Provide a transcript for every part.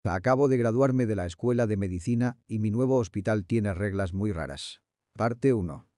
Acabo de graduarme de la escuela de medicina y mi nuevo hospital tiene reglas muy raras. Parte 1.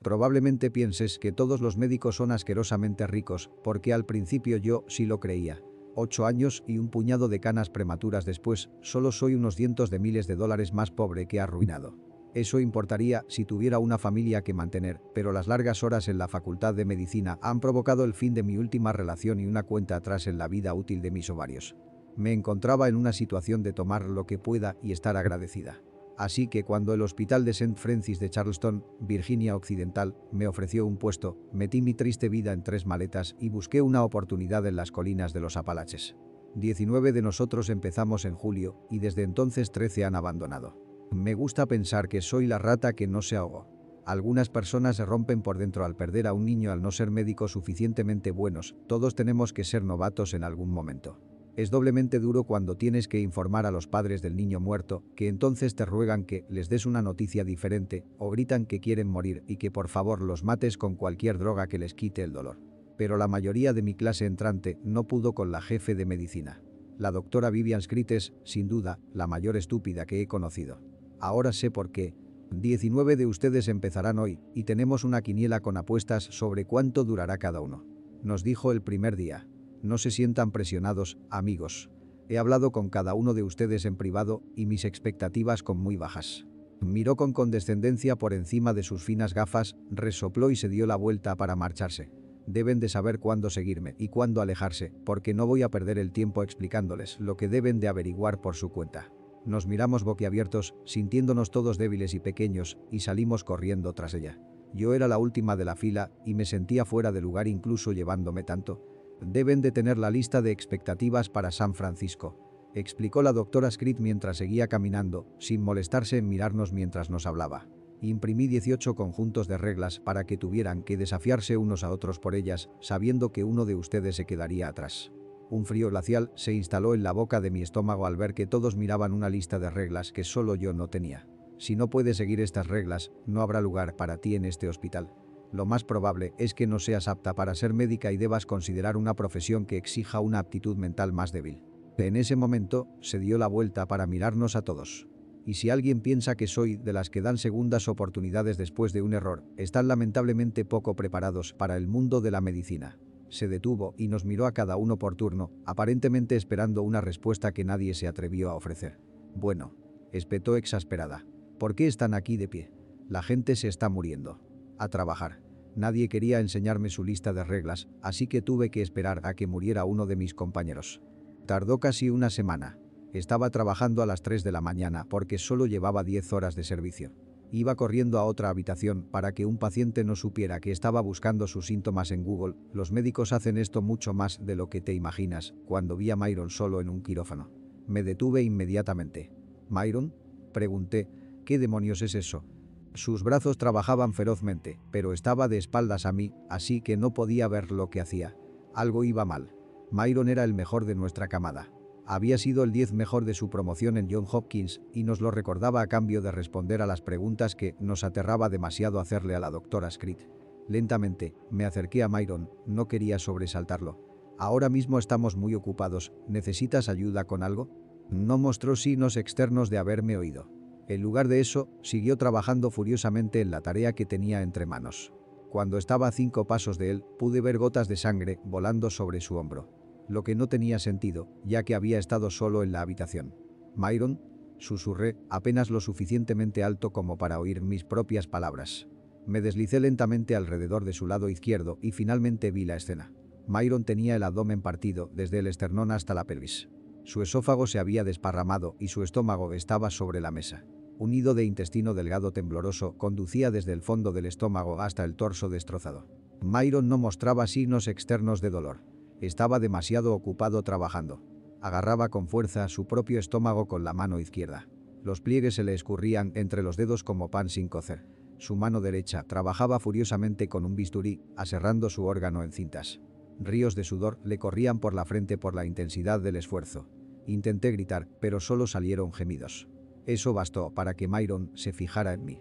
Probablemente pienses que todos los médicos son asquerosamente ricos, porque al principio yo sí lo creía. 8 años y un puñado de canas prematuras después, solo soy unos cientos de miles de dólares más pobre que arruinado. Eso importaría si tuviera una familia que mantener, pero las largas horas en la facultad de medicina han provocado el fin de mi última relación y una cuenta atrás en la vida útil de mis ovarios. Me encontraba en una situación de tomar lo que pueda y estar agradecida. Así que cuando el hospital de St. Francis de Charleston, Virginia Occidental, me ofreció un puesto, metí mi triste vida en 3 maletas y busqué una oportunidad en las colinas de los Apalaches. 19 de nosotros empezamos en julio y desde entonces 13 han abandonado. Me gusta pensar que soy la rata que no se ahogó. Algunas personas se rompen por dentro al perder a un niño al no ser médicos suficientemente buenos, todos tenemos que ser novatos en algún momento. Es doblemente duro cuando tienes que informar a los padres del niño muerto, que entonces te ruegan que les des una noticia diferente, o gritan que quieren morir y que por favor los mates con cualquier droga que les quite el dolor. Pero la mayoría de mi clase entrante no pudo con la jefe de medicina. La doctora Vivian Scritt es, sin duda, la mayor estúpida que he conocido. Ahora sé por qué. 19 de ustedes empezarán hoy, y tenemos una quiniela con apuestas sobre cuánto durará cada uno. Nos dijo el primer día. No se sientan presionados, amigos. He hablado con cada uno de ustedes en privado y mis expectativas con muy bajas. Miró con condescendencia por encima de sus finas gafas, resopló y se dio la vuelta para marcharse. Deben de saber cuándo seguirme y cuándo alejarse, porque no voy a perder el tiempo explicándoles lo que deben de averiguar por su cuenta. Nos miramos boquiabiertos, sintiéndonos todos débiles y pequeños, y salimos corriendo tras ella. Yo era la última de la fila y me sentía fuera de lugar incluso llevándome tanto. Deben de tener la lista de expectativas para San Francisco, explicó la doctora Scritt mientras seguía caminando, sin molestarse en mirarnos mientras nos hablaba. Imprimí 18 conjuntos de reglas para que tuvieran que desafiarse unos a otros por ellas, sabiendo que uno de ustedes se quedaría atrás. Un frío glacial se instaló en la boca de mi estómago al ver que todos miraban una lista de reglas que solo yo no tenía. Si no puedes seguir estas reglas, no habrá lugar para ti en este hospital. Lo más probable es que no seas apta para ser médica y debas considerar una profesión que exija una aptitud mental más débil. En ese momento, se dio la vuelta para mirarnos a todos. Y si alguien piensa que soy de las que dan segundas oportunidades después de un error, están lamentablemente poco preparados para el mundo de la medicina. Se detuvo y nos miró a cada uno por turno, aparentemente esperando una respuesta que nadie se atrevió a ofrecer. Bueno, espetó exasperada. ¿Por qué están aquí de pie? La gente se está muriendo. A trabajar. Nadie quería enseñarme su lista de reglas, así que tuve que esperar a que muriera uno de mis compañeros. Tardó casi una semana. Estaba trabajando a las 3 de la mañana porque solo llevaba 10 horas de servicio. Iba corriendo a otra habitación para que un paciente no supiera que estaba buscando sus síntomas en Google. Los médicos hacen esto mucho más de lo que te imaginas. Cuando vi a Myron solo en un quirófano, me detuve inmediatamente. ¿Myron?, pregunté. ¿Qué demonios es eso? Sus brazos trabajaban ferozmente, pero estaba de espaldas a mí, así que no podía ver lo que hacía. Algo iba mal. Myron era el mejor de nuestra camada. Había sido el 10 mejor de su promoción en Johns Hopkins y nos lo recordaba a cambio de responder a las preguntas que nos aterraba demasiado hacerle a la doctora Scritt. Lentamente, me acerqué a Myron, no quería sobresaltarlo. Ahora mismo estamos muy ocupados, ¿necesitas ayuda con algo? No mostró signos externos de haberme oído. En lugar de eso, siguió trabajando furiosamente en la tarea que tenía entre manos. Cuando estaba a 5 pasos de él, pude ver gotas de sangre volando sobre su hombro. Lo que no tenía sentido, ya que había estado solo en la habitación. «Myron», susurré, apenas lo suficientemente alto como para oír mis propias palabras. Me deslicé lentamente alrededor de su lado izquierdo y finalmente vi la escena. Myron tenía el abdomen partido desde el esternón hasta la pelvis. Su esófago se había desparramado y su estómago estaba sobre la mesa. Un hilo de intestino delgado tembloroso conducía desde el fondo del estómago hasta el torso destrozado. Myron no mostraba signos externos de dolor. Estaba demasiado ocupado trabajando. Agarraba con fuerza su propio estómago con la mano izquierda. Los pliegues se le escurrían entre los dedos como pan sin cocer. Su mano derecha trabajaba furiosamente con un bisturí, aserrando su órgano en cintas. Ríos de sudor le corrían por la frente por la intensidad del esfuerzo. Intenté gritar, pero solo salieron gemidos. Eso bastó para que Myron se fijara en mí.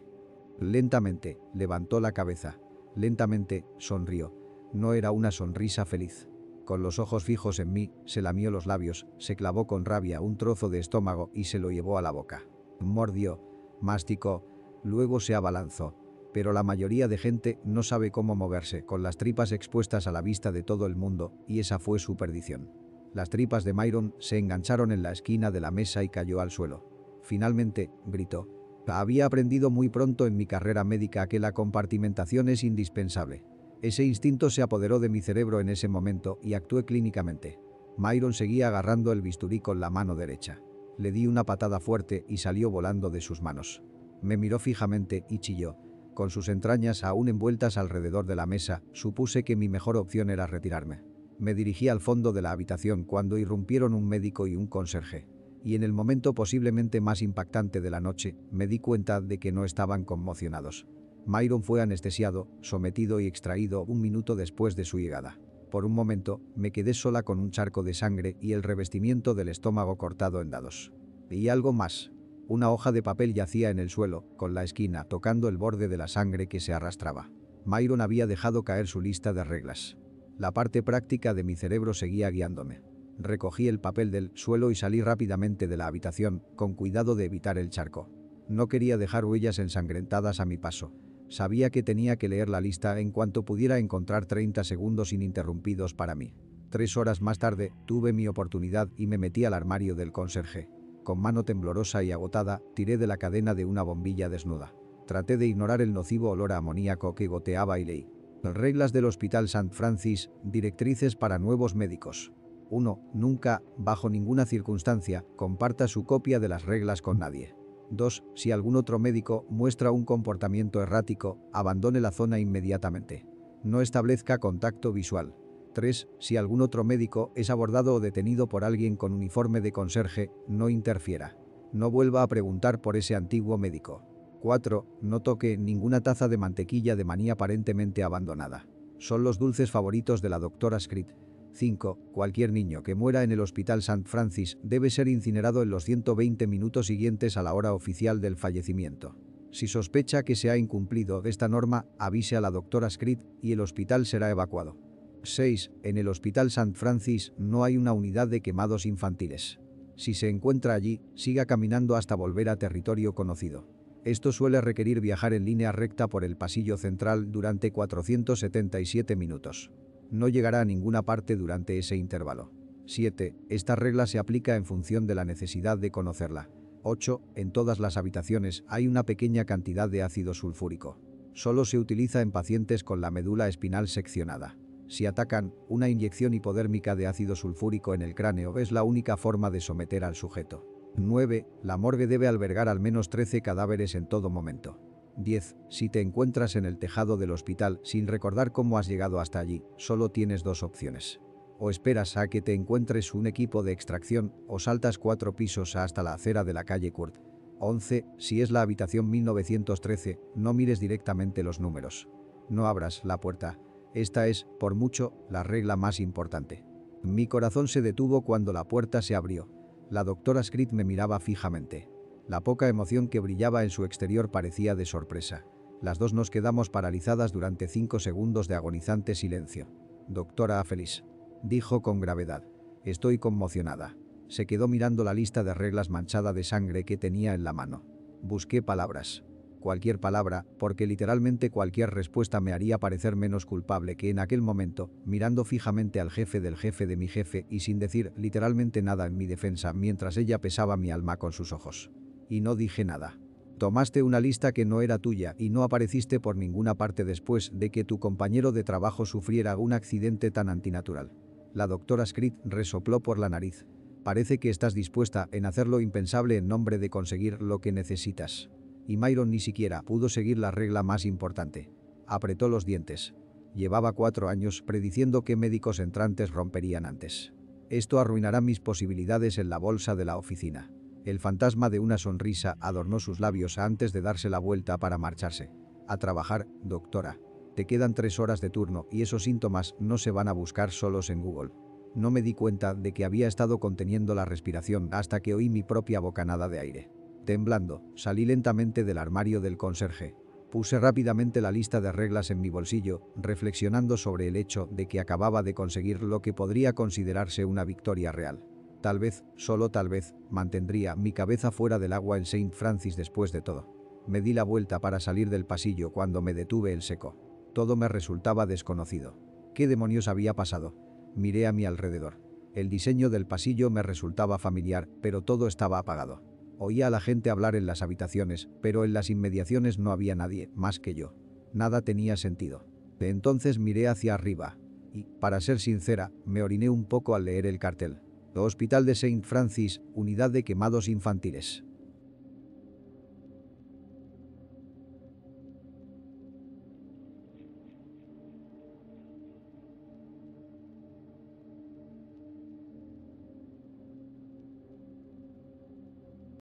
Lentamente, levantó la cabeza. Lentamente, sonrió. No era una sonrisa feliz. Con los ojos fijos en mí, se lamió los labios, se clavó con rabia un trozo de estómago y se lo llevó a la boca. Mordió, masticó, luego se abalanzó. Pero la mayoría de gente no sabe cómo moverse con las tripas expuestas a la vista de todo el mundo, y esa fue su perdición. Las tripas de Myron se engancharon en la esquina de la mesa y cayó al suelo. Finalmente, gritó. Había aprendido muy pronto en mi carrera médica que la compartimentación es indispensable. Ese instinto se apoderó de mi cerebro en ese momento y actué clínicamente. Myron seguía agarrando el bisturí con la mano derecha. Le di una patada fuerte y salió volando de sus manos. Me miró fijamente y chilló. Con sus entrañas aún envueltas alrededor de la mesa, supuse que mi mejor opción era retirarme. Me dirigí al fondo de la habitación cuando irrumpieron un médico y un conserje. Y en el momento posiblemente más impactante de la noche, me di cuenta de que no estaban conmocionados. Myron fue anestesiado, sometido y extraído un minuto después de su llegada. Por un momento, me quedé sola con un charco de sangre y el revestimiento del estómago cortado en dados. Y algo más. Una hoja de papel yacía en el suelo, con la esquina tocando el borde de la sangre que se arrastraba. Myron había dejado caer su lista de reglas. La parte práctica de mi cerebro seguía guiándome. Recogí el papel del suelo y salí rápidamente de la habitación, con cuidado de evitar el charco. No quería dejar huellas ensangrentadas a mi paso. Sabía que tenía que leer la lista en cuanto pudiera encontrar 30 segundos ininterrumpidos para mí. 3 horas más tarde, tuve mi oportunidad y me metí al armario del conserje. Con mano temblorosa y agotada, tiré de la cadena de una bombilla desnuda. Traté de ignorar el nocivo olor a amoníaco que goteaba y leí. Reglas del Hospital St. Francis, directrices para nuevos médicos. 1. Nunca, bajo ninguna circunstancia, comparta su copia de las reglas con nadie. 2. Si algún otro médico muestra un comportamiento errático, abandone la zona inmediatamente. No establezca contacto visual. 3. Si algún otro médico es abordado o detenido por alguien con uniforme de conserje, no interfiera. No vuelva a preguntar por ese antiguo médico. 4. No toque ninguna taza de mantequilla de maní aparentemente abandonada. Son los dulces favoritos de la doctora Screed. 5. Cualquier niño que muera en el Hospital St. Francis debe ser incinerado en los 120 minutos siguientes a la hora oficial del fallecimiento. Si sospecha que se ha incumplido esta norma, avise a la doctora Screed y el hospital será evacuado. 6. En el Hospital St. Francis no hay una unidad de quemados infantiles. Si se encuentra allí, siga caminando hasta volver a territorio conocido. Esto suele requerir viajar en línea recta por el pasillo central durante 477 minutos. No llegará a ninguna parte durante ese intervalo. 7. Esta regla se aplica en función de la necesidad de conocerla. 8. En todas las habitaciones hay una pequeña cantidad de ácido sulfúrico. Solo se utiliza en pacientes con la médula espinal seccionada. Si atacan, una inyección hipodérmica de ácido sulfúrico en el cráneo es la única forma de someter al sujeto. 9. La morgue debe albergar al menos 13 cadáveres en todo momento. 10. Si te encuentras en el tejado del hospital sin recordar cómo has llegado hasta allí, solo tienes 2 opciones. O esperas a que te encuentres un equipo de extracción o saltas 4 pisos hasta la acera de la calle Kurt. 11. Si es la habitación 1913, no mires directamente los números. No abras la puerta. Esta es, por mucho, la regla más importante. Mi corazón se detuvo cuando la puerta se abrió. La doctora Screed me miraba fijamente. La poca emoción que brillaba en su exterior parecía de sorpresa. Las dos nos quedamos paralizadas durante 5 segundos de agonizante silencio. «Doctora Feliz», dijo con gravedad. «Estoy conmocionada». Se quedó mirando la lista de reglas manchada de sangre que tenía en la mano. Busqué palabras. Cualquier palabra, porque literalmente cualquier respuesta me haría parecer menos culpable que en aquel momento, mirando fijamente al jefe de mi jefe y sin decir literalmente nada en mi defensa mientras ella pesaba mi alma con sus ojos. Y no dije nada. Tomaste una lista que no era tuya y no apareciste por ninguna parte después de que tu compañero de trabajo sufriera un accidente tan antinatural. La doctora Screed resopló por la nariz. Parece que estás dispuesta en hacer lo impensable en nombre de conseguir lo que necesitas. Y Myron ni siquiera pudo seguir la regla más importante. Apretó los dientes. Llevaba 4 años prediciendo que médicos entrantes romperían antes. Esto arruinará mis posibilidades en la bolsa de la oficina. El fantasma de una sonrisa adornó sus labios antes de darse la vuelta para marcharse. A trabajar, doctora. Te quedan 3 horas de turno y esos síntomas no se van a buscar solos en Google. No me di cuenta de que había estado conteniendo la respiración hasta que oí mi propia bocanada de aire. Temblando, salí lentamente del armario del conserje. Puse rápidamente la lista de reglas en mi bolsillo, reflexionando sobre el hecho de que acababa de conseguir lo que podría considerarse una victoria real. Tal vez, solo tal vez, mantendría mi cabeza fuera del agua en Saint Francis después de todo. Me di la vuelta para salir del pasillo cuando me detuve en seco. Todo me resultaba desconocido. ¿Qué demonios había pasado? Miré a mi alrededor. El diseño del pasillo me resultaba familiar, pero todo estaba apagado. Oía a la gente hablar en las habitaciones, pero en las inmediaciones no había nadie, más que yo. Nada tenía sentido. De entonces miré hacia arriba. Y, para ser sincera, me oriné un poco al leer el cartel. Hospital de Saint Francis, unidad de quemados infantiles.